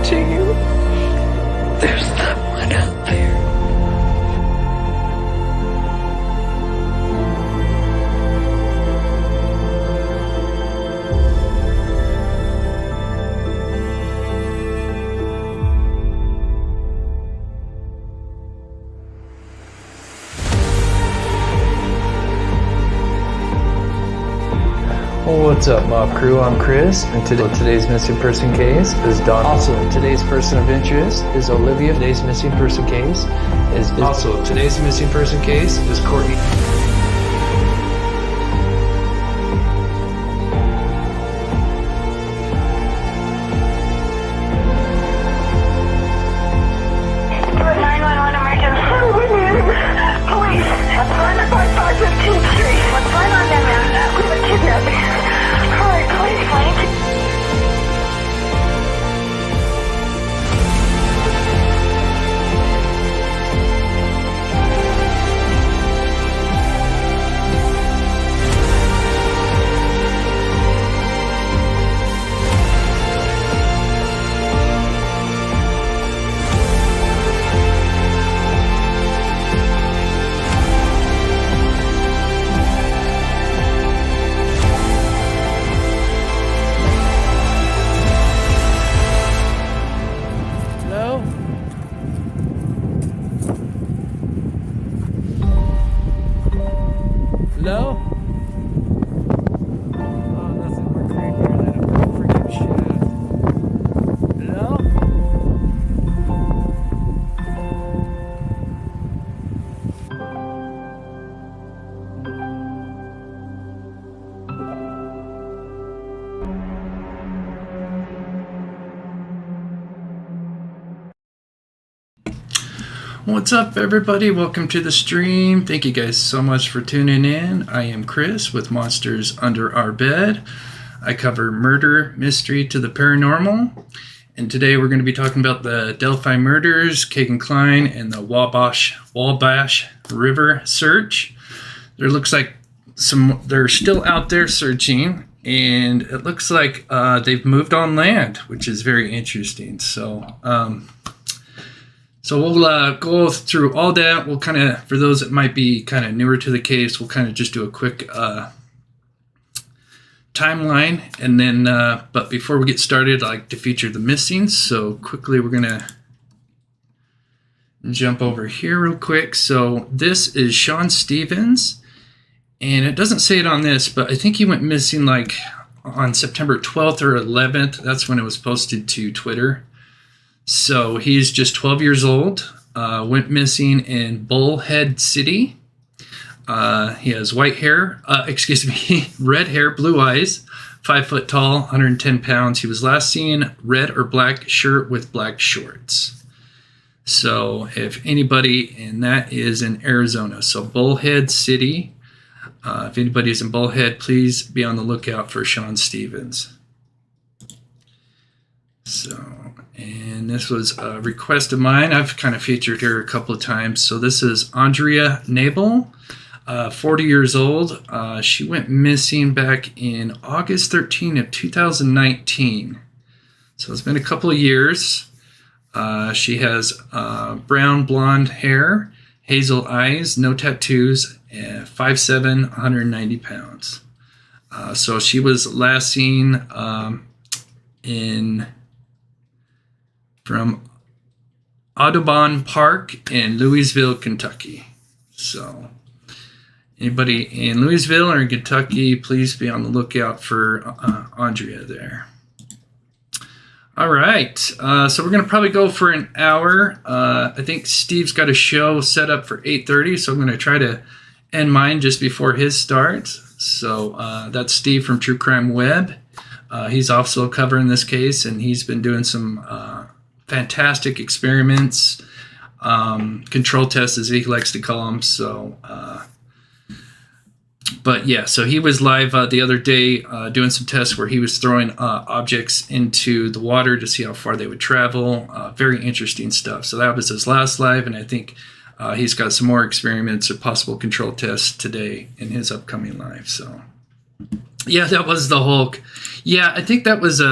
to you. There's someone out there. What's up, Mob Crew? I'm Chris, and today's missing person case is Don. Also, today's person of interest is Olivia. Today's missing person case is Courtney. Hello? Oh, nothing more creepier than a freaking shaft. Hello? What's up, everybody? Welcome to the stream. Thank you guys so much for tuning in. I am Chris with Monsters Under Our Bed. I cover murder, mystery to the paranormal. And today we're going to be talking about the Delphi Murders, Kagan Klein, and the Wabash River search. There looks like they're still out there searching, and it looks like they've moved on land, which is very interesting. So we'll go through all that. We'll kind of, for those that might be kind of newer to the case, we'll kind of just do a quick timeline. And then, but before we get started, I like to feature the missing. So quickly, we're going to jump over here real quick. So this is Sean Stevens. And it doesn't say it on this, but I think he went missing like on September 12th or 11th. That's when it was posted to Twitter. So he's just 12 years old, went missing in Bullhead City. He has red hair, blue eyes, 5 foot tall, 110 pounds. He was last seen red or black shirt with black shorts. So if anybody, and that is in Arizona. So Bullhead City, if anybody's in Bullhead, please be on the lookout for Sean Stevens. And this was a request of mine. I've kind of featured her a couple of times. So this is Andrea Nabel, 40 years old. She went missing back in August 13 of 2019. So it's been a couple of years. She has brown blonde hair, hazel eyes, no tattoos, 5'7", 190 pounds. So she was last seen from Audubon Park in Louisville, Kentucky. So anybody in Louisville or in Kentucky, please be on the lookout for Andrea there. All right, so we're going to probably go for an hour. I think Steve's got a show set up for 8:30, so I'm going to try to end mine just before his starts. So that's Steve from True Crime Web. He's also covering this case, and he's been doing some fantastic experiments, control tests as he likes to call them. So, but yeah, so he was live the other day doing some tests where he was throwing objects into the water to see how far they would travel. Very interesting stuff. So that was his last live, and I think he's got some more experiments or possible control tests today in his upcoming live. So yeah, that was the Hulk. Yeah, I think that was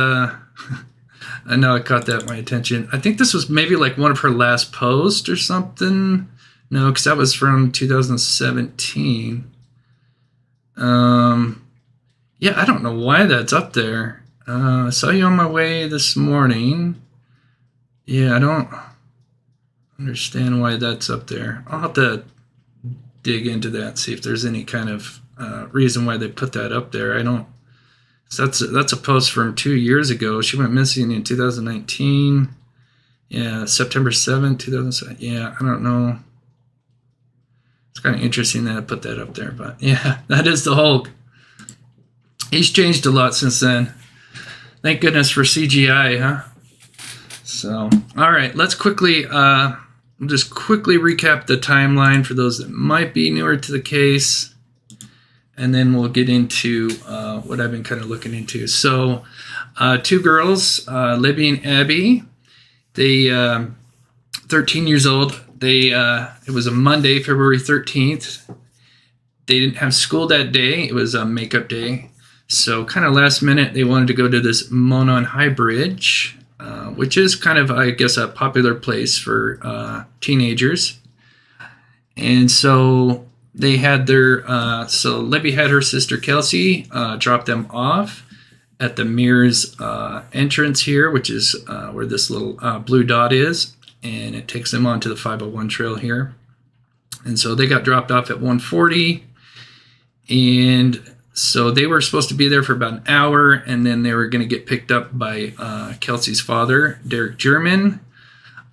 I know it caught that my attention. I think this was maybe like one of her last posts or something. No, because that was from 2017. Yeah, I don't know why that's up there. I saw you on my way this morning. Yeah, I don't understand why that's up there. I'll have to dig into that, see if there's any kind of reason why they put that up there. I don't. So that's a post from 2 years ago. She went missing in 2019. Yeah, September 7th, 2007. Yeah, I don't know. It's kind of interesting that I put that up there, but yeah, that is the Hulk. He's changed a lot since then. Thank goodness for CGI, huh? So, all right, let's quickly just quickly recap the timeline for those that might be newer to the case, and then we'll get into what I've been kind of looking into. So, two girls, Libby and Abby, they 13 years old. They it was a Monday, February 13th. They didn't have school that day. It was a makeup day. So kind of last minute, they wanted to go to this Monon High Bridge, which is kind of, I guess, a popular place for teenagers. And so they had their, so Libby had her sister Kelsey drop them off at the Mears entrance here, which is where this little blue dot is. And it takes them onto the 501 trail here. And so they got dropped off at 1:40. And so they were supposed to be there for about an hour, and then they were going to get picked up by Kelsey's father, Derek German.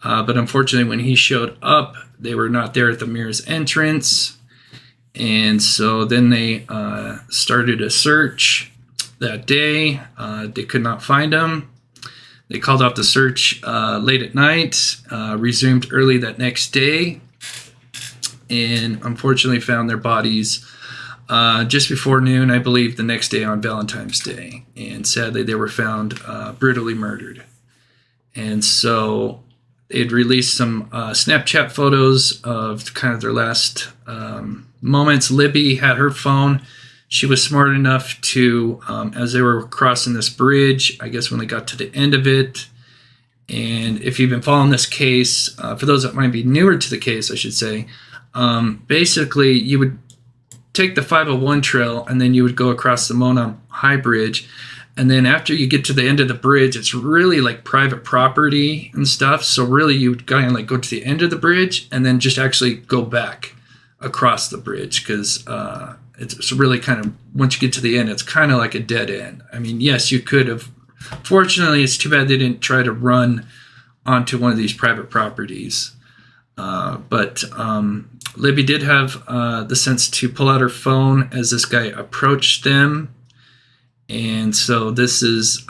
But unfortunately, when he showed up, they were not there at the Mears entrance. And so then they started a search that day. They could not find him. They called off the search late at night, resumed early that next day, and unfortunately found their bodies just before noon, I believe, the next day on Valentine's Day. And sadly, they were found brutally murdered. And so they'd released some Snapchat photos of kind of their last moments. Libby had her phone. She was smart enough to, as they were crossing this bridge, I guess when they got to the end of it, and if you've been following this case, for those that might be newer to the case, I should say, basically you would take the 501 trail and then you would go across the Mona High Bridge. And then after you get to the end of the bridge, it's really like private property and stuff. So really you would kind of like go to the end of the bridge and then just actually go back across the bridge, because it's really kind of, once you get to the end, it's kind of like a dead end. I mean, yes, you could have. Fortunately, it's too bad they didn't try to run onto one of these private properties. But Libby did have the sense to pull out her phone as this guy approached them. And so this is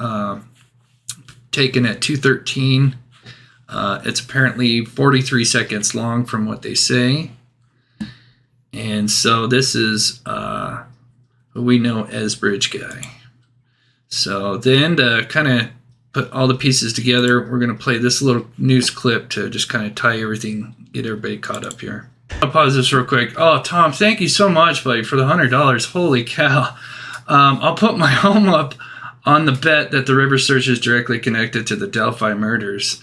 taken at 2:13. It's apparently 43 seconds long from what they say. And so this is who we know as Bridge Guy. So then to kind of put all the pieces together, we're going to play this little news clip to just kind of tie everything, get everybody caught up here. I'll pause this real quick. Oh, Tom, thank you so much, buddy, for the $100. Holy cow. I'll put my home up on the bet that the river search is directly connected to the Delphi murders.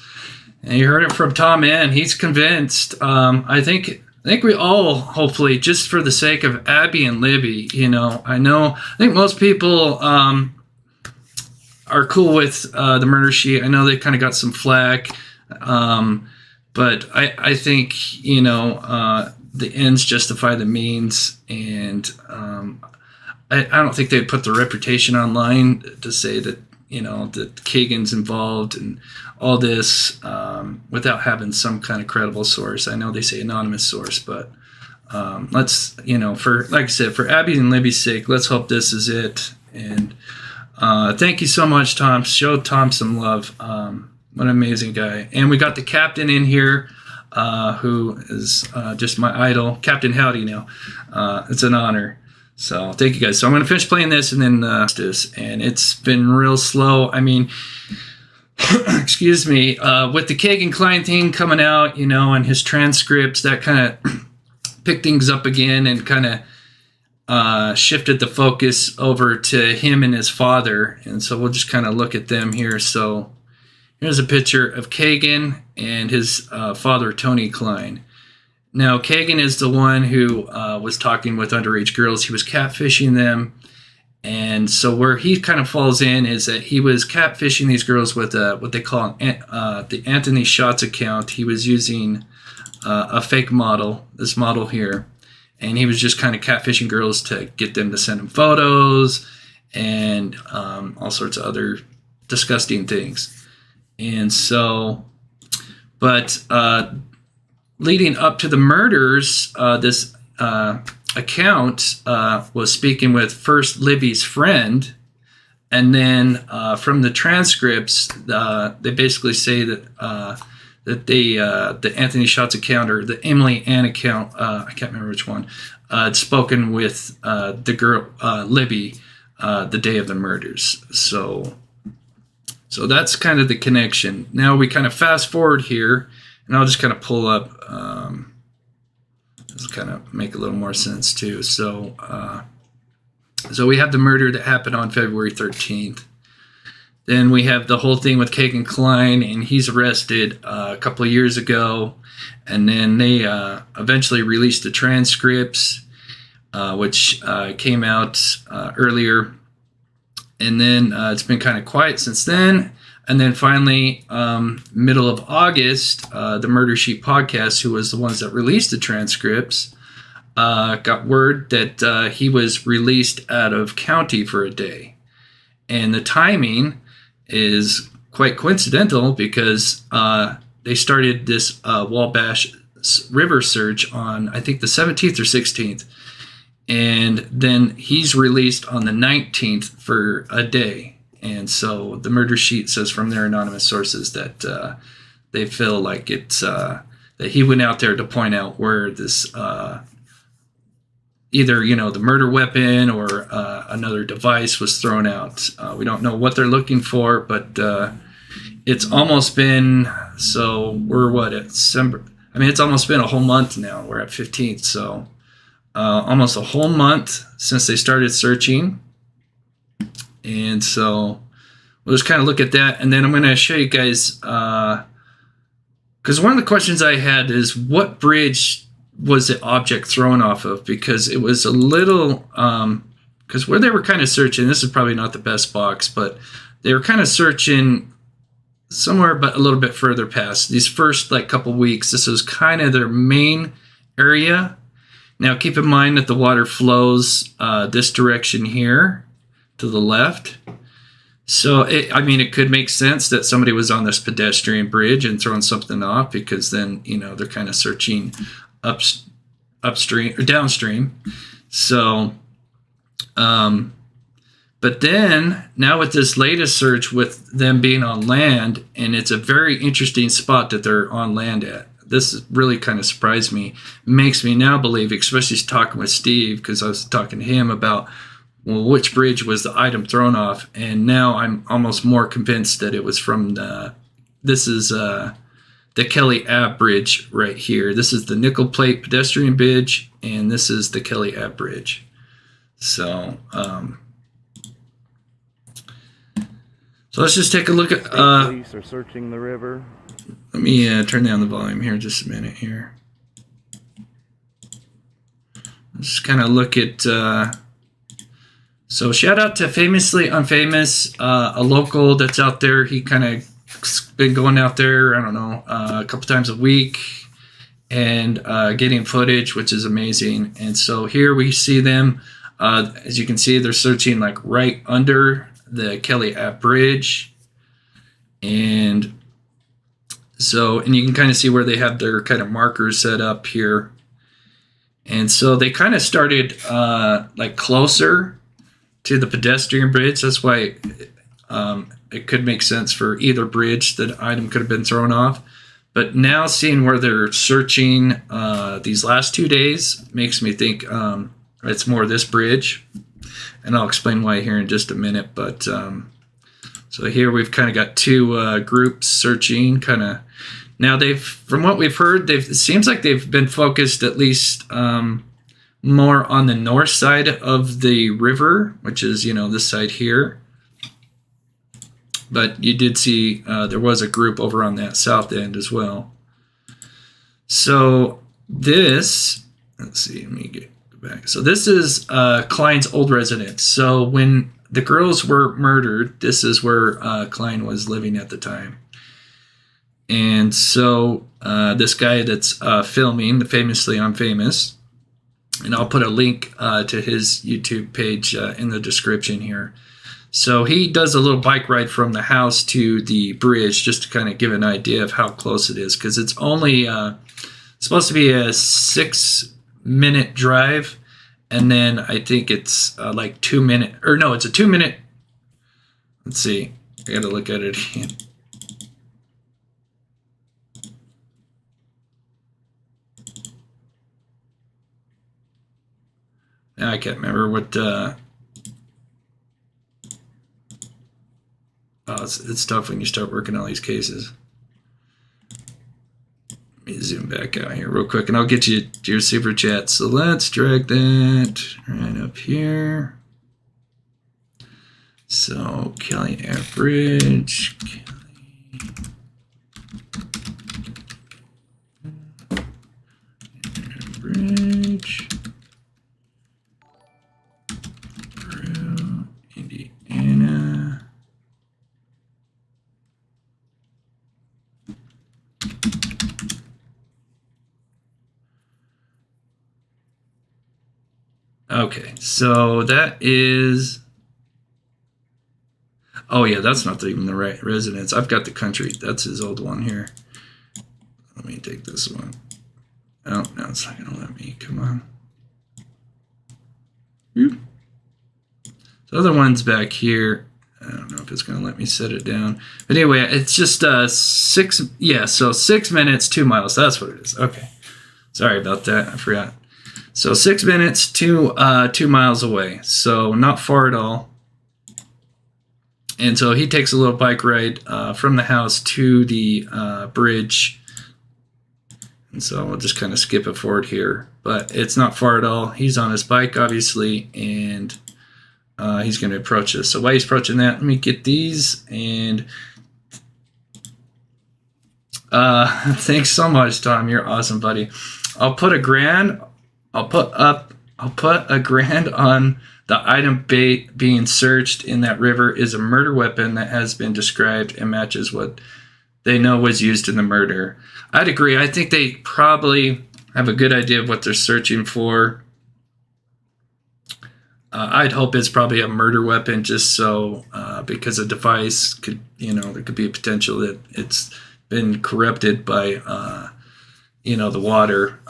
And you heard it from Tom N. He's convinced. I think we all, hopefully, just for the sake of Abby and Libby, I think most people are cool with the murder sheet. I know they kind of got some flack, but I think, the ends justify the means, and I don't think they'd put their reputation online to say that, that Kagan's involved and all this without having some kind of credible source. I know they say anonymous source, but let's, for, like I said, for Abby and Libby's sake, let's hope this is it. And thank you so much, Tom. Show Tom some love. What an amazing guy. And we got the captain in here, who is just my idol. Captain Howdy now. It's an honor. So thank you guys. So I'm going to finish playing this and then this. And it's been real slow. I mean, excuse me, with the Kagan Klein thing coming out, and his transcripts, that kind of picked things up again and kind of shifted the focus over to him and his father. And so we'll just kind of look at them here. So here's a picture of Kagan and his father, Tony Klein. Now, Kagan is the one who was talking with underage girls. He was catfishing them. And so where he kind of falls in is that he was catfishing these girls with what they call the Anthony Shots account. He was using a fake model, this model here. And he was just kind of catfishing girls to get them to send him photos and all sorts of other disgusting things. And so, but leading up to the murders, this account was speaking with first Libby's friend, and then from the transcripts, they basically say that the Anthony Shots account or the Emily Ann account, I can't remember which one, had spoken with the girl Libby the day of the murders. So that's kind of the connection. Now we kind of fast forward here, and I'll just kind of pull up. This kind of make a little more sense too. So we have the murder that happened on February 13th. Then we have the whole thing with Kagan Klein, and he's arrested a couple of years ago. And then they eventually released the transcripts, which came out earlier. And then it's been kind of quiet since then. And then finally, middle of August, the Murder Sheet podcast, who was the ones that released the transcripts, got word that he was released out of county for a day. And the timing is quite coincidental because they started this Wabash River search on, I think, the 17th or 16th. And then he's released on the 19th for a day. And so the murder sheet says from their anonymous sources that they feel like it's that he went out there to point out where this either the murder weapon or another device was thrown out. We don't know what they're looking for, but it's almost been at December. I mean, it's almost been a whole month now. We're at 15th, so almost a whole month since they started searching. And so we'll just kind of look at that. And then I'm going to show you guys, because one of the questions I had is what bridge was the object thrown off of? Because it was a little, because where they were kind of searching, this is probably not the best box, but they were kind of searching somewhere but a little bit further past. These first couple weeks, this was kind of their main area. Now keep in mind that the water flows this direction here to the left. So, it could make sense that somebody was on this pedestrian bridge and throwing something off, because then, they're kind of searching upstream or downstream. So, but then now with this latest search with them being on land, and it's a very interesting spot that they're on land at. This really kind of surprised me. Makes me now believe, especially talking with Steve, because I was talking to him about, well, which bridge was the item thrown off? And now I'm almost more convinced that it was from this is the Kelly Ave Bridge right here. This is the nickel plate pedestrian bridge, and this is the Kelly Ave Bridge. So, so let's just take a look at. Police are searching the river. Let me turn down the volume here just a minute here. Let's just kind of look at. So shout out to Famously Unfamous, a local that's out there. He kind of been going out there, I don't know, a couple times a week and getting footage, which is amazing. And so here we see them. As you can see, they're searching right under the Kelly Ave Bridge. And so, and you can kind of see where they have their kind of markers set up here. And so they kind of started closer to the pedestrian bridge. That's why it could make sense for either bridge that item could have been thrown off. But now seeing where they're searching these last 2 days makes me think it's more this bridge. And I'll explain why here in just a minute. But so here we've kind of got two groups searching kind of. Now from what we've heard, it seems like they've been focused at least more on the north side of the river, which is, this side here. But you did see there was a group over on that south end as well. So this, let's see, let me get back. So this is Klein's old residence. So when the girls were murdered, this is where Klein was living at the time. And so this guy that's filming, the Famously Unfamous, and I'll put a link to his YouTube page in the description here. So he does a little bike ride from the house to the bridge just to kind of give an idea of how close it is, because it's only supposed to be a 6-minute drive, and then I think it's like 2 minute, or no, it's a 2 minute. Let's see, I got to look at it again. I can't remember what. It's tough when you start working all these cases. Let me zoom back out here real quick, and I'll get you to your super chat. So let's drag that right up here. So Kelly average. Average. Indiana. Okay, so that is. Oh yeah, that's not even the right residence. I've got the country. That's his old one here. Let me take this one. Oh, no, it's not gonna let me. Come on. Whoop. The other one's back here. I don't know if it's gonna let me set it down. But anyway, it's just 6. Yeah, so 6 minutes, 2 miles. That's what it is. Okay. Sorry about that. I forgot. So 6 minutes, 2 miles away. So not far at all. And so he takes a little bike ride from the house to the bridge. And so we'll just kind of skip it forward here. But it's not far at all. He's on his bike, obviously, and he's going to approach us. So while he's approaching that, let me get these. And thanks so much, Tom. You're awesome, buddy. I'll put $1,000. I'll put $1,000 on the item being searched in that river is a murder weapon that has been described and matches what they know was used in the murder. I'd agree. I think they probably have a good idea of what they're searching for. I'd hope it's probably a murder weapon, just so because a device could, there could be a potential that it's been corrupted by, the water.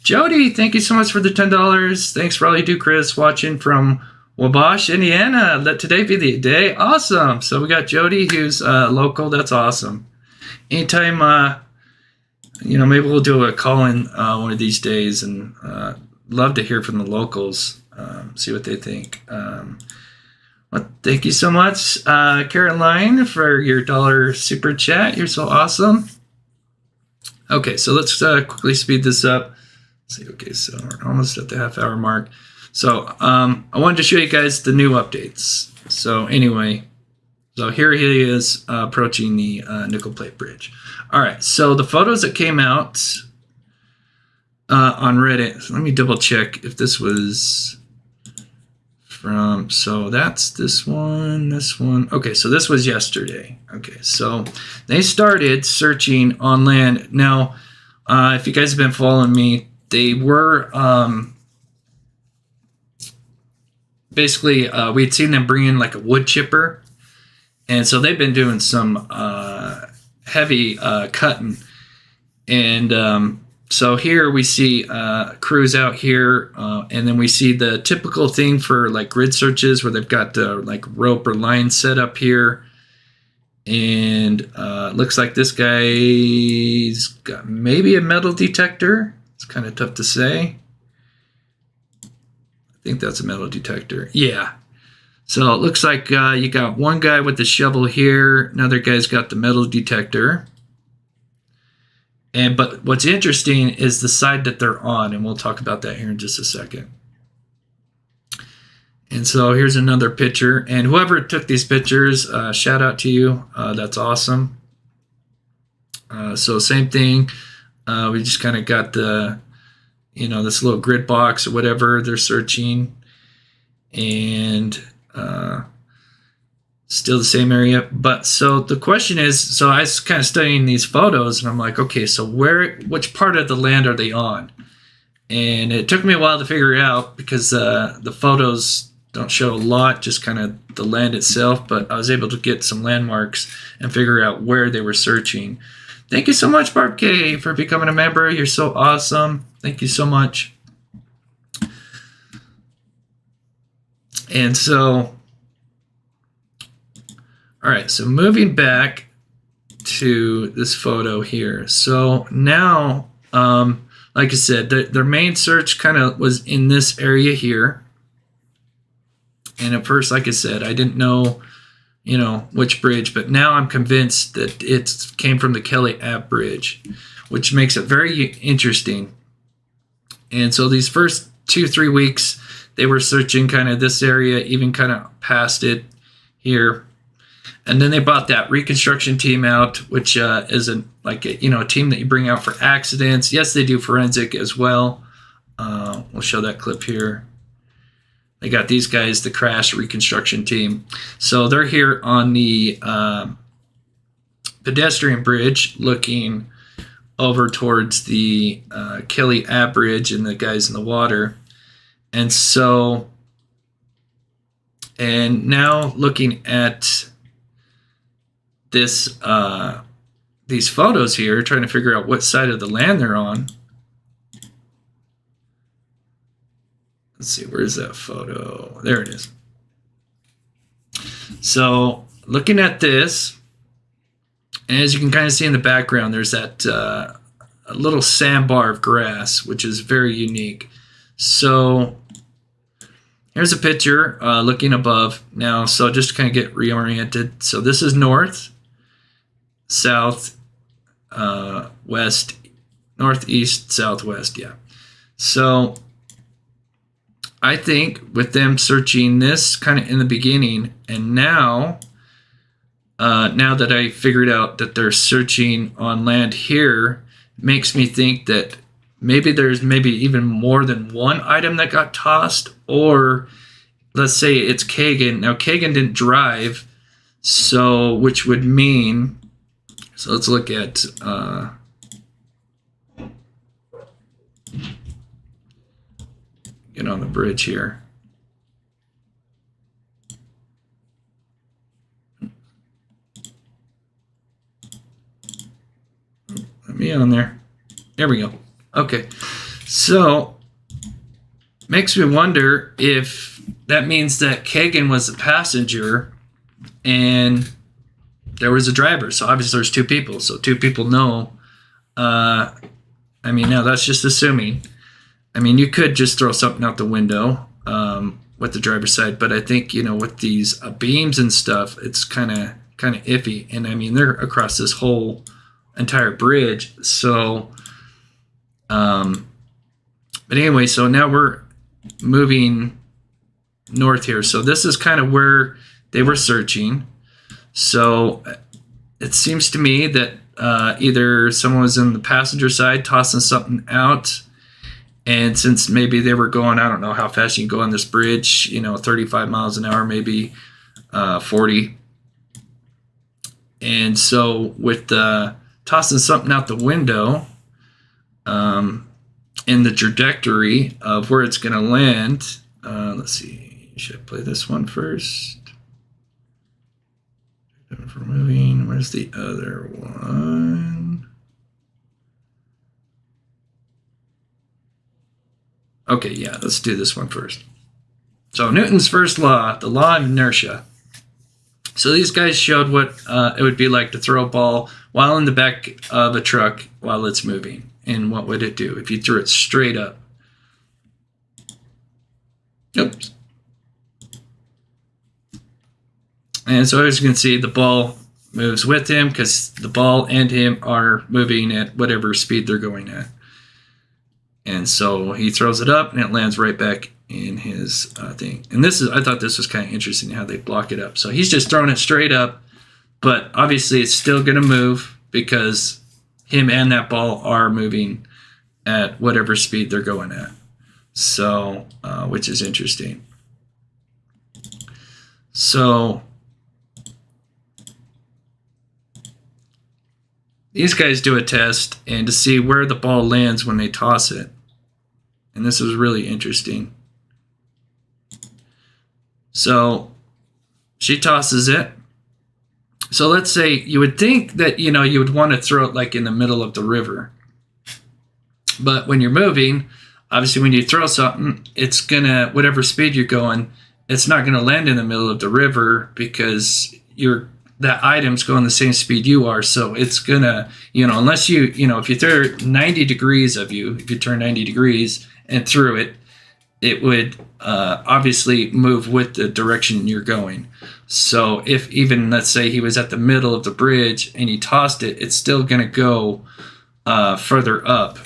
Jody, thank you so much for the $10. Thanks for all you do, Chris, watching from Wabash, Indiana. Let today be the day. Awesome. So we got Jody, who's local. That's awesome. Anytime, maybe we'll do a call-in one of these days, and love to hear from the locals, see what they think. Well, thank you so much, Caroline, for your $1 super chat. You're so awesome. Okay, so let's quickly speed this up. Let's see, okay, so we're almost at the half-hour mark. So I wanted to show you guys the new updates. So anyway, so here he is approaching the Nickel Plate Bridge. All right, so the photos that came out on Reddit, so let me double check if this was from, so that's this one. Okay, so this was yesterday. Okay, so they started searching on land. Now, if you guys have been following me, they were basically, we'd seen them bring in like a wood chipper. And so they've been doing some heavy cutting. And so here we see crews out here. And then we see the typical thing for like grid searches where they've got the like rope or line set up here. And looks like this guy's got maybe a metal detector. It's kind of tough to say. I think that's a metal detector. Yeah. So it looks like you got one guy with the shovel here. Another guy's got the metal detector. But what's interesting is the side that they're on, and we'll talk about that here in just a second. And so here's another picture. And whoever took these pictures, shout out to you. That's awesome. So same thing. We just kind of got the, this little grid box or whatever they're searching. And still the same area. But so the question is, so I was kind of studying these photos and I'm like, okay, so which part of the land are they on? And it took me a while to figure it out because the photos don't show a lot, just kind of the land itself, but I was able to get some landmarks and figure out where they were searching. Thank you so much, Barb K, for becoming a member. You're so awesome. Thank you so much. And so, all right, so moving back to this photo here. So now, like I said, their main search kind of was in this area here. And at first, like I said, I didn't know, which bridge, but now I'm convinced that it came from the Kiely Ave Bridge, which makes it very interesting. And so these first 2-3 weeks, they were searching kind of this area, even kind of past it here. And then they brought that reconstruction team out, which is a team that you bring out for accidents. Yes, they do forensic as well. We'll show that clip here. They got these guys, the crash reconstruction team. So they're here on the pedestrian bridge looking over towards the Kiely Ave Bridge and the guys in the water. And so, and now looking at this these photos here, trying to figure out what side of the land they're on. Let's see, where's that photo? There it is. So looking at this, and as you can kind of see in the background, there's that a little sandbar of grass, which is very unique. So here's a picture looking above now. So just to kind of get reoriented. So this is north, south, west, northeast, southwest. Yeah. So I think with them searching this kind of in the beginning, and now that I figured out that they're searching on land here, makes me think that there's even more than one item that got tossed, or let's say it's Kagan. Now Kagan didn't drive, so which would mean, so let's look at get on the bridge here. Let me on there. There we go. Okay. So makes me wonder if that means that Kagan was the passenger and there was a driver. So obviously there's two people. So two people know. Now that's just assuming. You could just throw something out the window with the driver's side, but I think, with these beams and stuff, it's kind of iffy. And they're across this whole entire bridge. So, but anyway, so now we're moving north here. So this is kind of where they were searching. So it seems to me that either someone was in the passenger side tossing something out. And since maybe they were going, I don't know how fast you can go on this bridge, 35 miles an hour, maybe 40. And so with tossing something out the window in the trajectory of where it's going to land, let's see, should I play this one first? For moving, where's the other one? Okay, yeah, let's do this one first. So Newton's first law, the law of inertia. So these guys showed what it would be like to throw a ball while in the back of a truck while it's moving. And what would it do if you threw it straight up? Oops. And so as you can see, the ball moves with him because the ball and him are moving at whatever speed they're going at. And so he throws it up and it lands right back in his thing. And I thought this was kind of interesting how they block it up. So he's just throwing it straight up, but obviously it's still going to move because him and that ball are moving at whatever speed they're going at. So, which is interesting. So these guys do a test and to see where the ball lands when they toss it. And this was really interesting. So she tosses it. So let's say you would think that, you would want to throw it like in the middle of the river. But when you're moving, obviously when you throw something, it's going to, whatever speed you're going, it's not going to land in the middle of the river because that item's going the same speed you are. So it's going to, unless if you throw 90 degrees of you, if you turn 90 degrees and threw it, it would obviously move with the direction you're going. So if even, let's say he was at the middle of the bridge and he tossed it, it's still going to go further up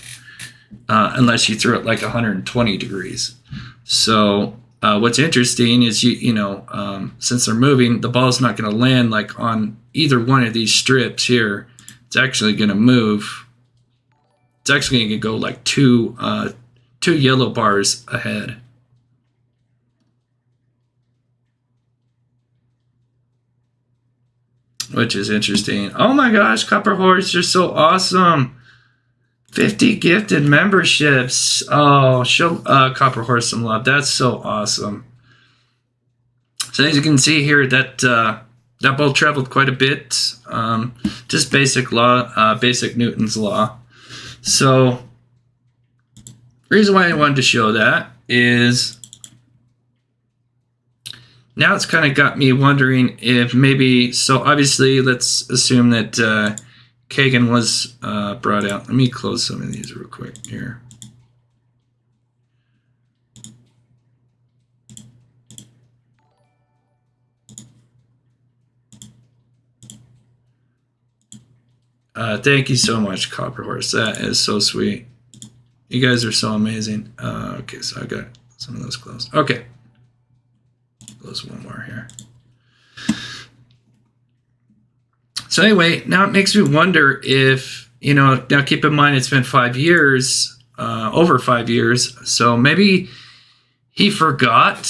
unless you threw it like 120 degrees. So what's interesting is, since they're moving, the ball's not going to land like on either one of these strips here. It's actually going to move. It's actually going to go like two yellow bars ahead. Which is interesting. Oh my gosh, Copper Horse, you're so awesome. 50 gifted memberships. Oh, show Copper Horse some love. That's so awesome. So as you can see here, that ball traveled quite a bit. Just basic law, basic Newton's law. So the reason why I wanted to show that is now it's kind of got me wondering if maybe, so obviously let's assume that Kagan was brought out. Let me close some of these real quick here. Thank you so much, Copper Horse. That is so sweet. You guys are so amazing. Okay, so I got some of those closed. Okay. Close one more here. So anyway, now it makes me wonder if, now keep in mind it's been 5 years, over 5 years. So maybe he forgot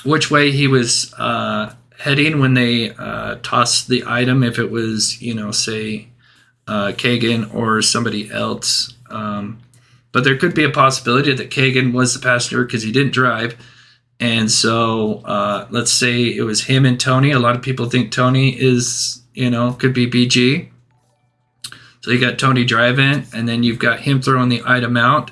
which way he was heading when they tossed the item, if it was, say, Kagan or somebody else. But there could be a possibility that Kagan was the passenger because he didn't drive. And so let's say it was him and Tony. A lot of people think Tony is, could be BG. So you got Tony driving, and then you've got him throwing the item out.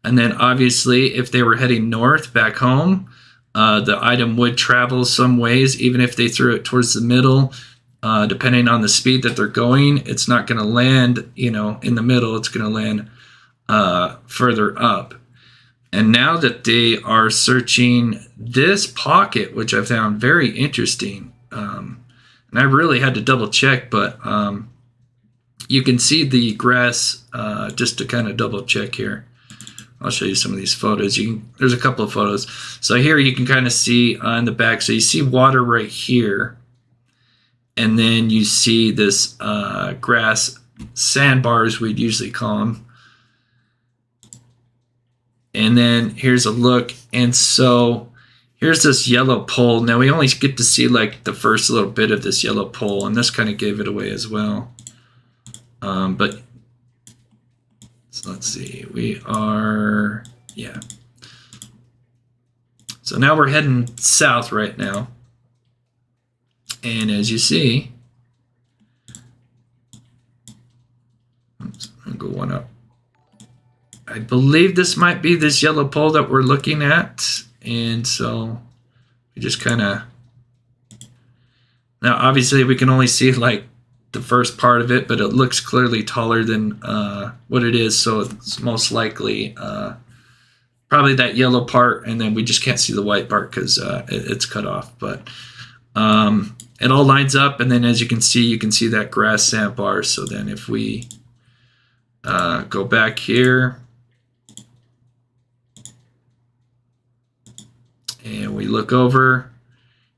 And then obviously if they were heading north back home, the item would travel some ways, even if they threw it towards the middle. Depending on the speed that they're going, it's not going to land, in the middle. It's going to land further up. And now that they are searching this pocket, which I found very interesting, and I really had to double check, but you can see the grass just to kind of double check here. I'll show you some of these photos. There's a couple of photos. So here you can kind of see on the back. So you see water right here. And then you see this grass sandbars, we'd usually call them. And then here's a look. And so here's this yellow pole. Now we only get to see like the first little bit of this yellow pole, and this kind of gave it away as well. But so let's see, we are, yeah. So now we're heading south right now. And as you see, oops, I'm gonna go one up. I believe this might be this yellow pole that we're looking at. And so we just kind of, now obviously we can only see like the first part of it, but it looks clearly taller than what it is. So it's most likely probably that yellow part, and then we just can't see the white part because it's cut off. But it all lines up, and then as you can see that grass sandbar. So then if we go back here, we look over,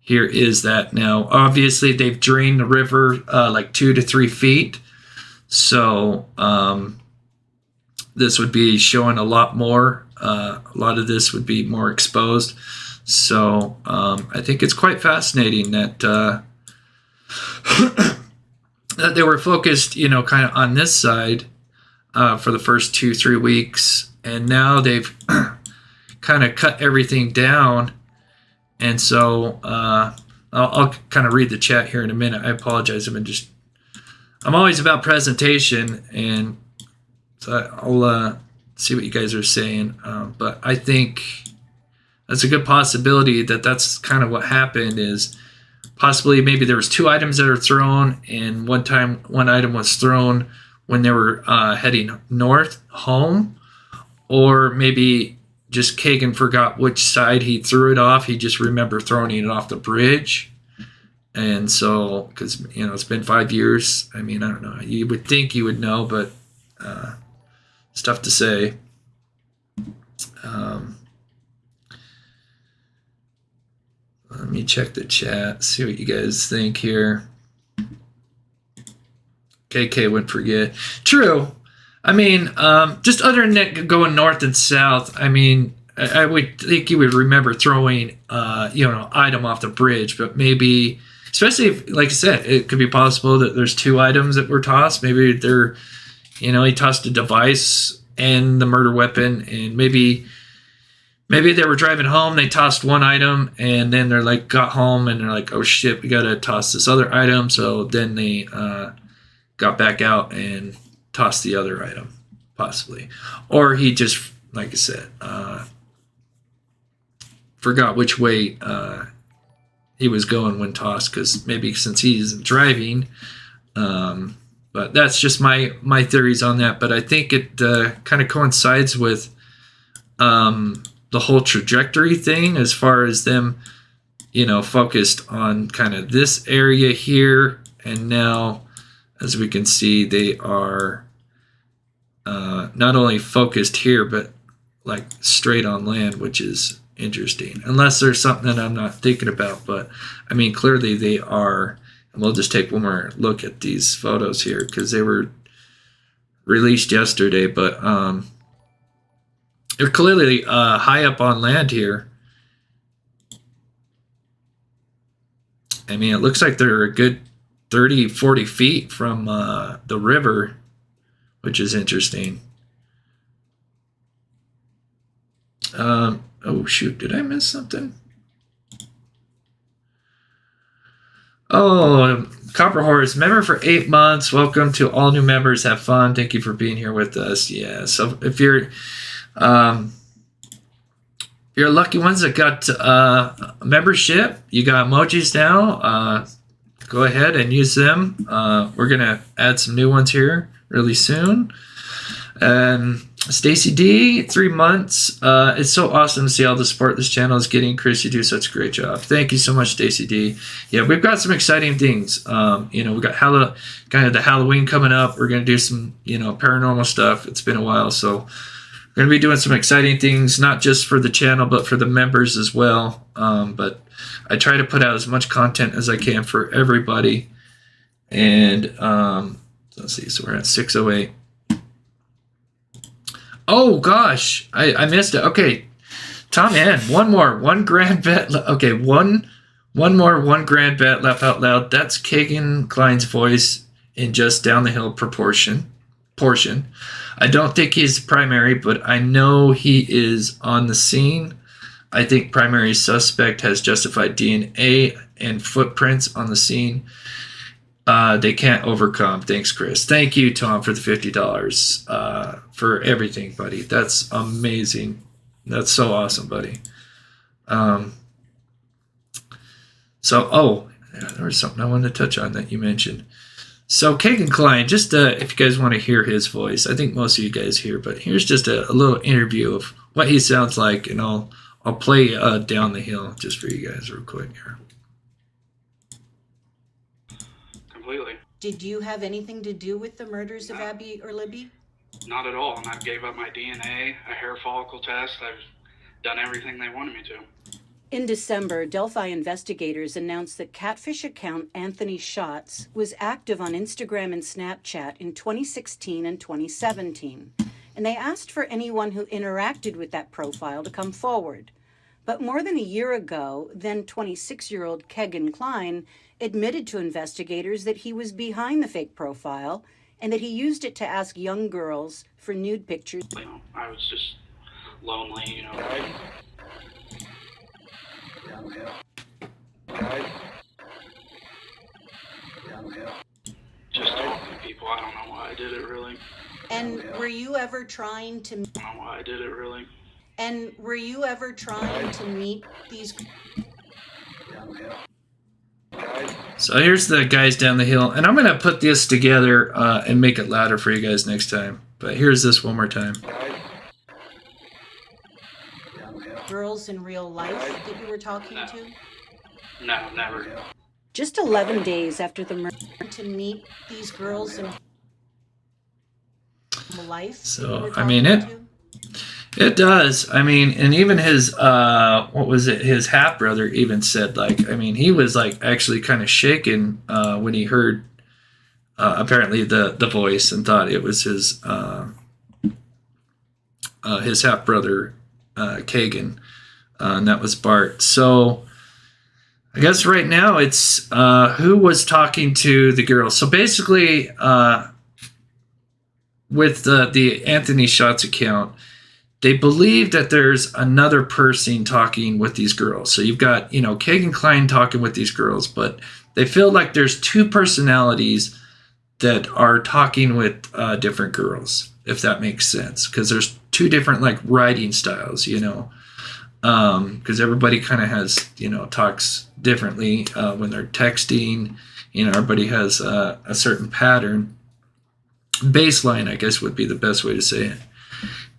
here is that. Now, obviously, they've drained the river like 2 to 3 feet. So this would be showing a lot more. A lot of this would be more exposed. So I think it's quite fascinating that that they were focused, kind of on this side for the first 2-3 weeks, and now they've kind of cut everything down. And so I'll kind of read the chat here in a minute. I apologize. I'm always about presentation, and so I'll see what you guys are saying. But I think that's a good possibility that that's kind of what happened, is possibly maybe there was 2 items that are thrown, and one item was thrown when they were heading north home, or maybe just Kagan forgot which side he threw it off. He just remembered throwing it off the bridge. And so, because, it's been 5 years. I mean, I don't know. You would think you would know, but it's tough to say. Let me check the chat, see what you guys think here. KK would forget. True. I mean, just other than that, going north and south, I mean, I would think you would remember throwing, item off the bridge, but maybe, especially if, like I said, it could be possible that there's 2 items that were tossed. Maybe they're, he tossed a device and the murder weapon, and maybe they were driving home, they tossed one item, and then they're like, got home and they're like, oh shit, we got to toss this other item. So then they got back out and tossed the other item, possibly. Or he just, like I said, forgot which way he was going when tossed, because maybe since he isn't driving. But that's just my theories on that. But I think it kind of coincides with the whole trajectory thing, as far as them, focused on kind of this area here. And now, as we can see, they are not only focused here, but like straight on land, which is interesting. Unless there's something that I'm not thinking about. But I mean, clearly they are. And we'll just take one more look at these photos here, because they were released yesterday. But they're clearly high up on land here. I mean, it looks like they're a good 30, 40 feet from the river, which is interesting. Oh, shoot. Did I miss something? Oh, Copper Horse, member for 8 months. Welcome to all new members. Have fun. Thank you for being here with us. Yeah, so if you're lucky ones that got membership, you got emojis now. Go ahead and use them. We're going to add some new ones here really soon. Stacy D, 3 months. It's so awesome to see all the support this channel is getting. Chris, you do such a great job. Thank you so much, Stacy D. Yeah, we've got some exciting things. We got kind of the Halloween coming up. We're going to do some, paranormal stuff. It's been a while, so we're going to be doing some exciting things, not just for the channel, but for the members as well. But I try to put out as much content as I can for everybody. And let's see, so we're at 6:08. Oh gosh, I missed it. Okay, Tom N, one grand bet. Okay, one more 1 grand bet, laugh out loud. That's Kagan Klein's voice in just down the hill portion. I don't think he's primary, but I know he is on the scene. I think primary suspect has justified DNA and footprints on the scene. They can't overcome. Thanks, Chris. Thank you, Tom, for the $50 for everything, buddy. That's amazing. That's so awesome, buddy. There was something I wanted to touch on that you mentioned. So Kagan Klein, just if you guys want to hear his voice, I think most of you guys hear, but here's just a little interview of what he sounds like, and I'll play Down the Hill just for you guys real quick here. Completely. Did you have anything to do with the murders of Abby or Libby? Not at all. And I gave up my DNA, a hair follicle test. I've done everything they wanted me to. In December, Delphi investigators announced that catfish account Anthony Schatz was active on Instagram and Snapchat in 2016 and 2017, and they asked for anyone who interacted with that profile to come forward. But more than a year ago, then 26-year-old Kegan Kline admitted to investigators that he was behind the fake profile and that he used it to ask young girls for nude pictures. You know, I was just lonely, you know. Just talking to people. I don't know why I did it really. And were you ever trying to I don't know why I did it really. And were you ever trying to meet these? So here's the guys down the hill, and I'm going to put this together and make it louder for you guys next time. But here's this one more time. Girls in real life that you were talking to? No, never. Just 11 days after the murder, to meet these girls in real life. So I mean it does. I mean, and even his what was it? His half brother even said, like, I mean, he was like actually kind of shaken when he heard apparently the voice and thought it was his half brother Kegan, and that was Bart. So I guess right now it's who was talking to the girls. So basically, with the Anthony Schatz account, they believe that there's another person talking with these girls. So you've got, you know, Kegan Kline talking with these girls, but they feel like there's two personalities that are talking with different girls, if that makes sense. Because there's two different, like, writing styles, you know. Because everybody kind of has, you know, talks differently when they're texting. You know, everybody has a certain pattern. Baseline, I guess, would be the best way to say it.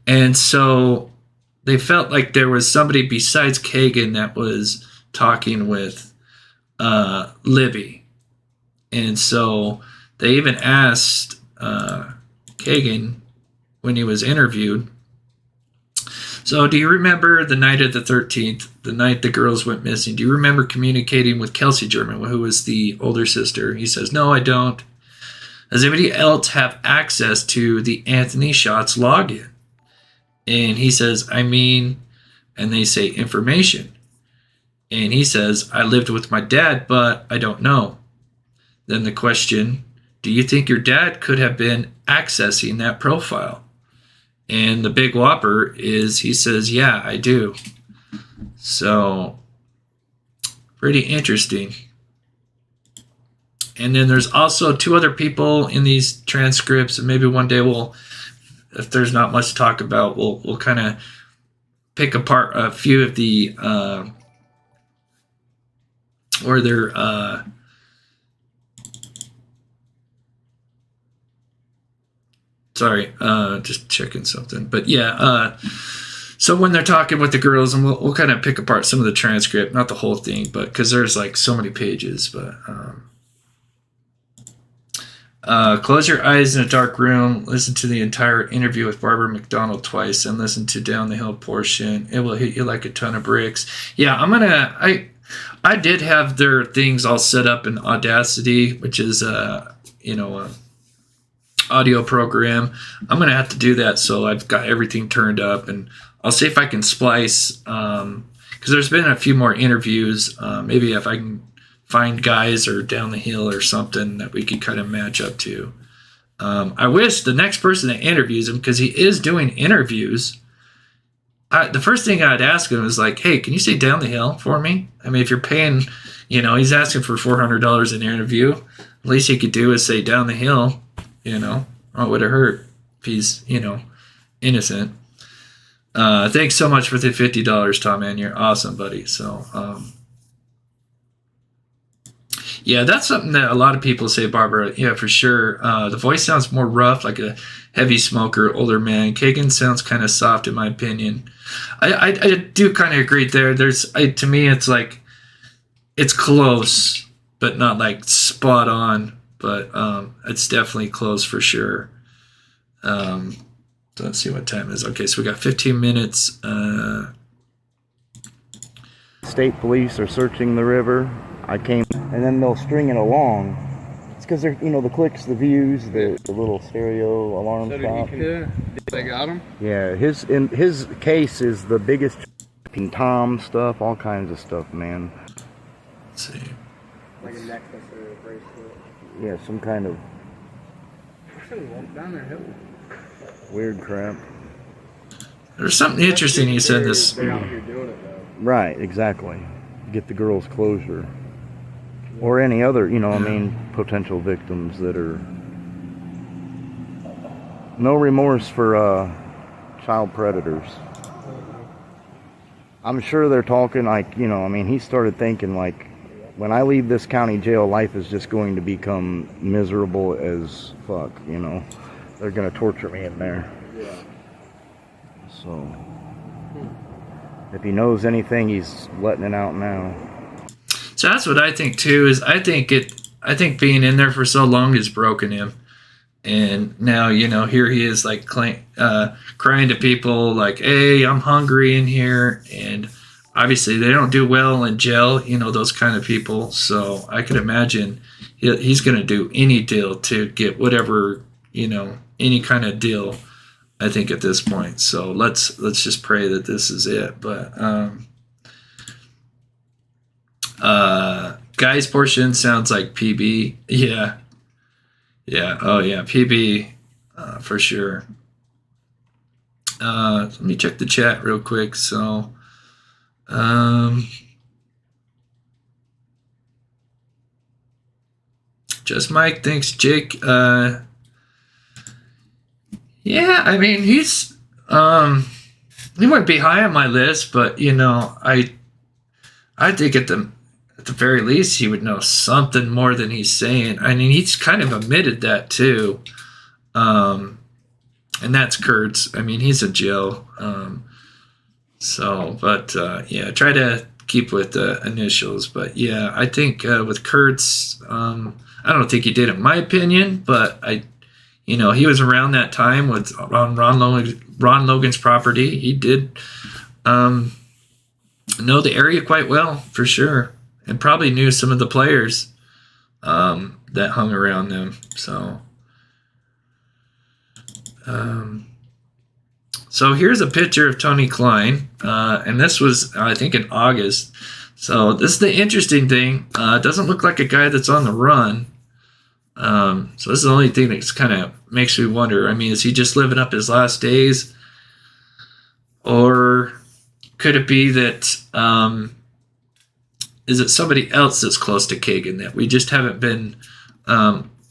And so they felt like there was somebody besides Kegan that was talking with Libby. And so they even asked Kegan when he was interviewed, so do you remember the night of the 13th, the night the girls went missing? Do you remember communicating with Kelsey German, who was the older sister? He says, no, I don't. Does anybody else have access to the Anthony Schatz login? And he says, I mean, and they say information. And he says, I lived with my dad, but I don't know. Then the question, do you think your dad could have been accessing that profile? And the big whopper is, he says, yeah, I do. So, pretty interesting. And then there's also two other people in these transcripts, and maybe one day we'll, if there's not much to talk about, we'll kind of pick apart a few of the or their just checking something. But yeah, so when they're talking with the girls, and we'll kind of pick apart some of the transcript, not the whole thing, but because there's like so many pages. But close your eyes in a dark room, listen to the entire interview with Barbara McDonald twice, and listen to Down the Hill portion. It will hit you like a ton of bricks. Yeah, I did have their things all set up in Audacity, which is you know, a audio program. I'm gonna have to do that, so I've got everything turned up, and I'll see if I can splice, because there's been a few more interviews. Maybe if I can find guys or Down the Hill or something that we could kind of match up to. I wish the next person that interviews him, because he is doing interviews, the first thing I'd ask him is like, hey, can you say Down the Hill for me? I mean, if you're paying, you know, he's asking for $400 an interview, at least he could do is say Down the Hill, you know. What would it hurt if he's, you know, innocent? Thanks so much for the $50, Tom, man. You're awesome, buddy. So, yeah, that's something that a lot of people say, Barbara. Yeah, for sure. The voice sounds more rough, like a heavy smoker, older man. Kegan sounds kind of soft, in my opinion. I do kind of agree there. To me, it's like, it's close, but not like spot on. But it's definitely close for sure. So let's see what time it is. Okay, so we got 15 minutes. State police are searching the river. I came, and then they'll string it along. It's because they're, you know, the clicks, the views, the little stereo alarm stop. They got him? Yeah, his case is the biggest. Tom stuff, all kinds of stuff, man. Let's see. Like a necklace or a bracelet. Yeah, some kind of I should have walked down there hill. weird crap. There's something interesting he said this. They're out here doing it though. Right, exactly. Get the girl's closure. Or any other, you know, I mean, potential victims that are... No remorse for child predators. I'm sure they're talking like, you know, I mean, he started thinking like, when I leave this county jail, life is just going to become miserable as fuck, you know. They're going to torture me in there. Yeah. So, if he knows anything, he's letting it out now. So that's what I think too. Is I think being in there for so long has broken him, and now, you know, here he is like crying to people like, "Hey, I'm hungry in here," and obviously they don't do well in jail, you know, those kind of people. So I could imagine he's going to do any deal to get whatever, you know, any kind of deal. I think at this point. So let's just pray that this is it. But guy's portion sounds like PB. Yeah. Oh yeah, PB for sure. Let me check the chat real quick. So just Mike, thanks Jake. Yeah, I mean, he's he wouldn't be high on my list, but you know, I think at the very least he would know something more than he's saying. I mean, he's kind of admitted that too, and that's Kurt's. I mean, he's in jail, so but yeah, try to keep with the initials. But yeah, I think with Kurt's, I don't think he did, in my opinion, but you know, he was around that time with on Ron Logan's property. He did know the area quite well, for sure, and probably knew some of the players that hung around them. So, so here's a picture of Tony Klein, and this was, I think, in August. So this is the interesting thing. It doesn't look like a guy that's on the run. So this is the only thing that kind of makes me wonder. I mean, is he just living up his last days? Or could it be that, is it somebody else that's close to Kagan that we just haven't been,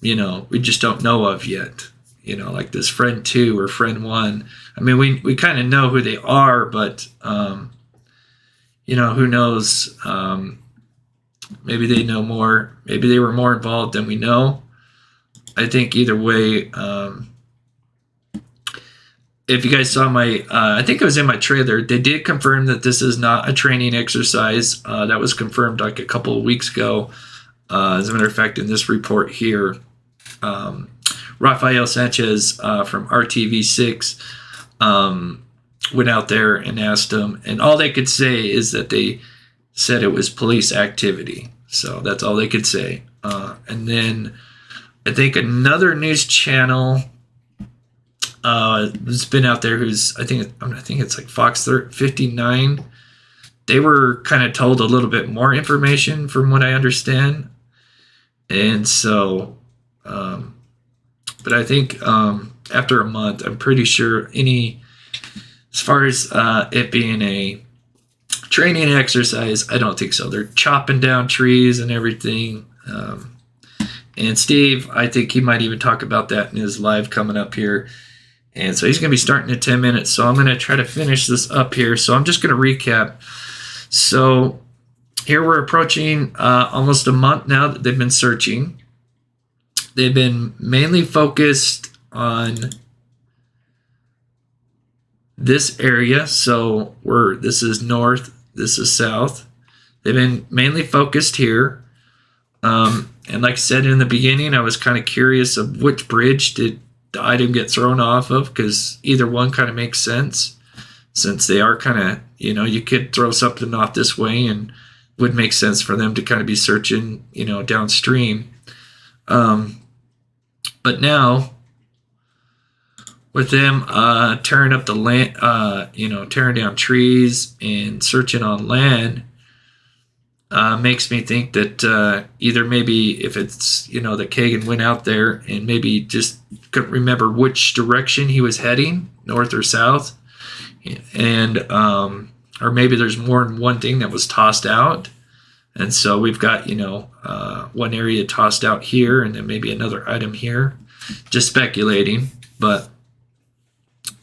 you know, we just don't know of yet? You know, like this friend 2 or friend 1. I mean, we kind of know who they are, but, you know, who knows? Maybe they know more. Maybe they were more involved than we know. I think either way, if you guys saw my, I think it was in my trailer, they did confirm that this is not a training exercise. That was confirmed like a couple of weeks ago. As a matter of fact, in this report here, Rafael Sanchez from RTV6 went out there and asked them, and all they could say is that they said it was police activity. So that's all they could say. And then I think another news channel has been out there who's, I think it's like Fox 59. They were kind of told a little bit more information from what I understand. And so, but I think after a month, I'm pretty sure as far as it being a training exercise, I don't think so. They're chopping down trees and everything. And Steve, I think he might even talk about that in his live coming up here. And so he's going to be starting in 10 minutes. So I'm going to try to finish this up here. So I'm just going to recap. So here we're approaching almost a month now that they've been searching. They've been mainly focused on this area. So this is north, this is south. They've been mainly focused here. And like I said in the beginning, I was kind of curious of which bridge did the item get thrown off of, because either one kind of makes sense. since they are kind of, you could throw something off this way and would make sense for them to kind of be searching, downstream. But now, with them tearing up the land, tearing down trees and searching on land, makes me think that either maybe if it's, that Kagan went out there and maybe just couldn't remember which direction he was heading, north or south, and or maybe there's more than one thing that was tossed out. And so we've got, one area tossed out here and then maybe another item here. Just speculating, but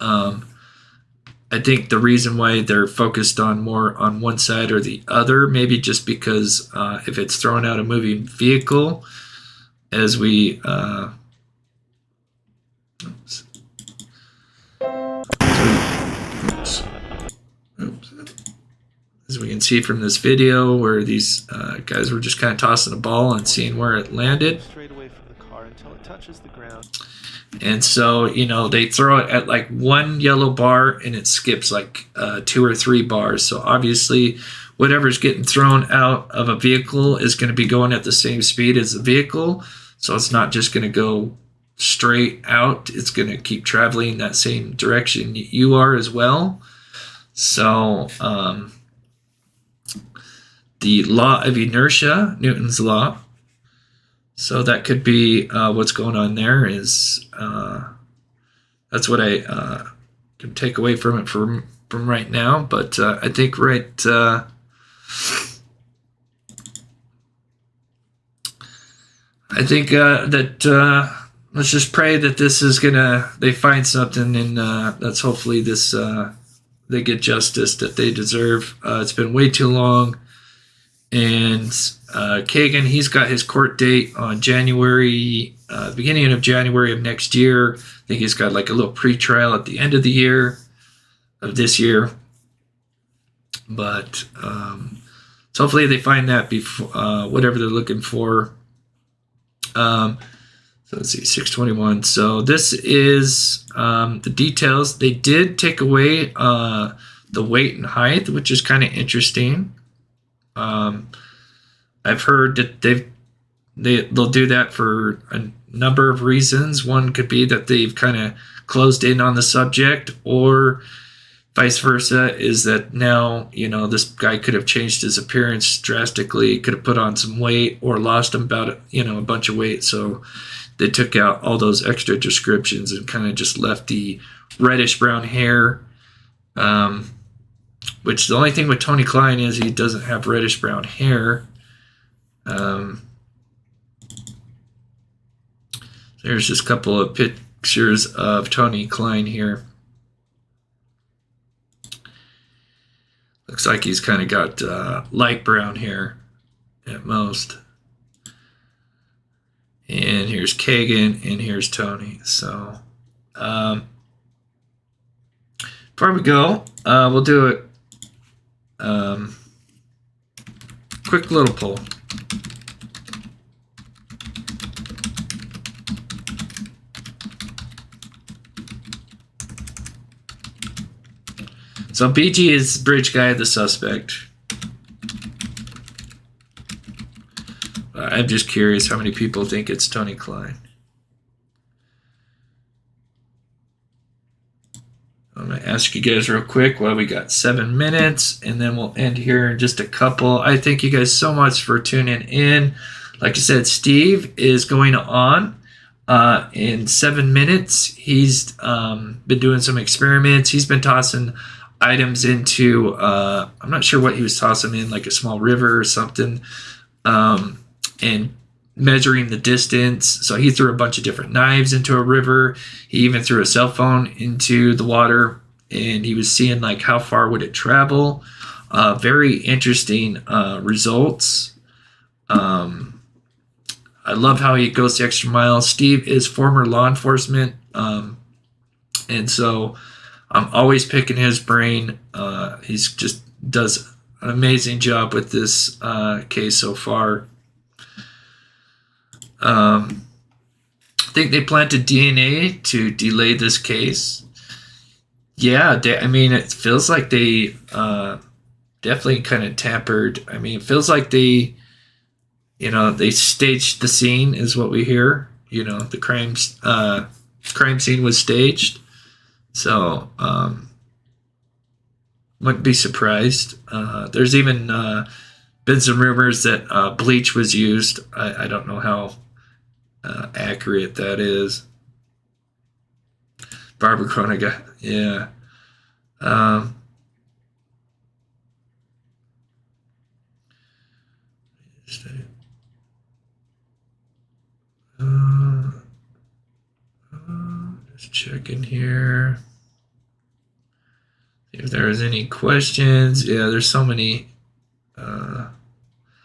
I think the reason why they're focused on more on one side or the other, maybe just because if it's throwing out a moving vehicle, as we as we can see from this video, where these guys were just kind of tossing a ball and seeing where it landed. Straight away from the car until it touches the ground. And so, they throw it at like one yellow bar and it skips like 2 or 3 bars. So obviously, whatever's getting thrown out of a vehicle is going to be going at the same speed as the vehicle. So it's not just going to go straight out. It's going to keep traveling that same direction you are as well. So, the law of inertia, Newton's law. So that could be what's going on there. Is that's what I can take away from it from right now. But I think that let's just pray that this is they find something, and that's hopefully this they get justice that they deserve. It's been way too long. And Kagan, he's got his court date on January, beginning of January of next year. I think he's got like a little pre-trial at the end of the year, of this year. But so hopefully they find that before whatever they're looking for. So let's see, 621. So this is the details. They did take away the weight and height, which is kind of interesting. I've heard that they'll do that for a number of reasons. One could be that they've kind of closed in on the subject, or vice versa, is that now, this guy could have changed his appearance drastically, could have put on some weight or lost about, a bunch of weight. So they took out all those extra descriptions and kind of just left the reddish brown hair, which the only thing with Tony Klein is he doesn't have reddish brown hair. There's just a couple of pictures of Tony Klein here. Looks like he's kind of got light brown hair at most. And here's Kagan, and here's Tony. So, before we go, we'll do it. Quick little poll. So BG is bridge guy, the suspect. I'm just curious how many people think it's Tony Klein. I'm going to ask you guys real quick while we got 7 minutes, and then we'll end here in just a couple. I thank you guys so much for tuning in. Like I said, Steve is going on in 7 minutes. He's been doing some experiments. He's been tossing items into, I'm not sure what he was tossing in, like a small river or something, and measuring the distance. So he threw a bunch of different knives into a river. He even threw a cell phone into the water, and he was seeing like how far would it travel. Very interesting results. I love how he goes the extra mile. Steve is former law enforcement, and so I'm always picking his brain. He's just does an amazing job with this case so far. I think they planted DNA to delay this case. Yeah, I mean, it feels like they definitely kind of tampered. I mean, it feels like they, they staged the scene, is what we hear. The crime scene was staged. So, wouldn't be surprised. There's even been some rumors that bleach was used. I don't know how accurate that is. Barbara Kronig, yeah. Just checking here. If there's any questions. Yeah, there's so many.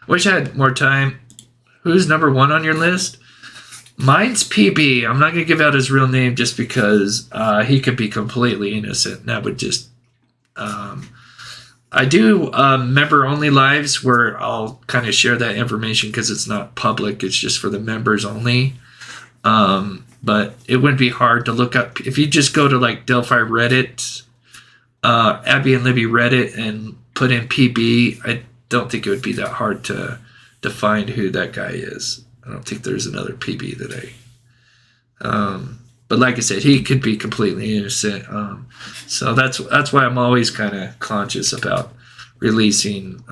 Wish I had more time. Who's number one on your list? Mine's PB. I'm not going to give out his real name just because he could be completely innocent. That would just... I do member-only lives where I'll kind of share that information because it's not public. It's just for the members only. But it wouldn't be hard to look up. If you just go to like Delphi Reddit, Abby and Libby Reddit, and put in PB, I don't think it would be that hard to find who that guy is. I don't think there's another PB that but like I said, he could be completely innocent. So that's why I'm always kind of conscious about releasing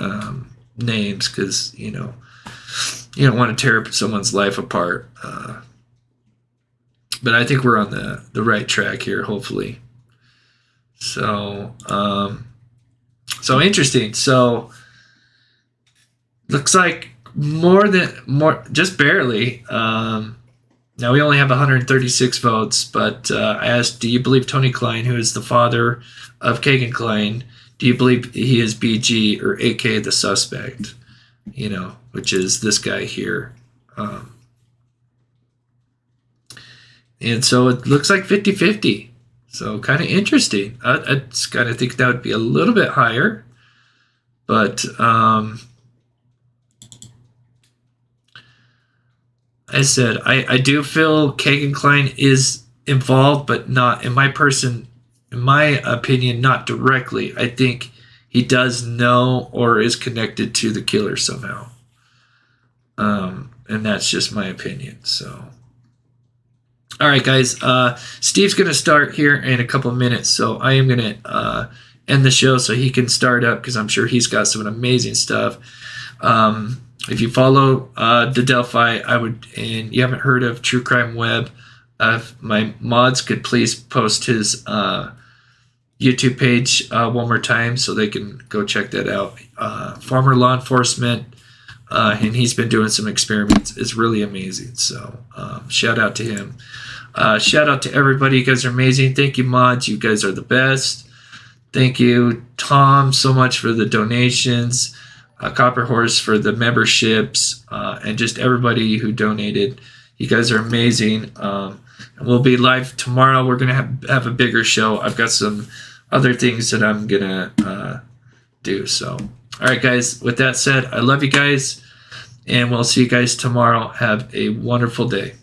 names, because you don't want to tear someone's life apart. But I think we're on the right track here, hopefully. So interesting. So looks like more just barely. Now we only have 136 votes, but I asked, do you believe Tony Klein, who is the father of Kagan Klein, do you believe he is BG or AK the suspect? Which is this guy here. And so it looks like 50-50. So kind of interesting. I just kind of think that would be a little bit higher. But I said, I do feel Kagan Klein is involved, but not, in my opinion, not directly. I think he does know or is connected to the killer somehow. And that's just my opinion. So, all right, guys. Steve's going to start here in a couple minutes, so I am going to end the show so he can start up, because I'm sure he's got some amazing stuff. If you follow the Delphi, and you haven't heard of True Crime Web, my mods could please post his YouTube page one more time so they can go check that out. Former law enforcement, and he's been doing some experiments. It's really amazing. So shout out to him. Shout out to everybody. You guys are amazing. Thank you, mods. You guys are the best. Thank you, Tom, so much for the donations. Copper Horse for the memberships, and just everybody who donated. You guys are amazing. And we'll be live tomorrow. We're going to have a bigger show. I've got some other things that I'm going to do. So, all right, guys. With that said, I love you guys, and we'll see you guys tomorrow. Have a wonderful day.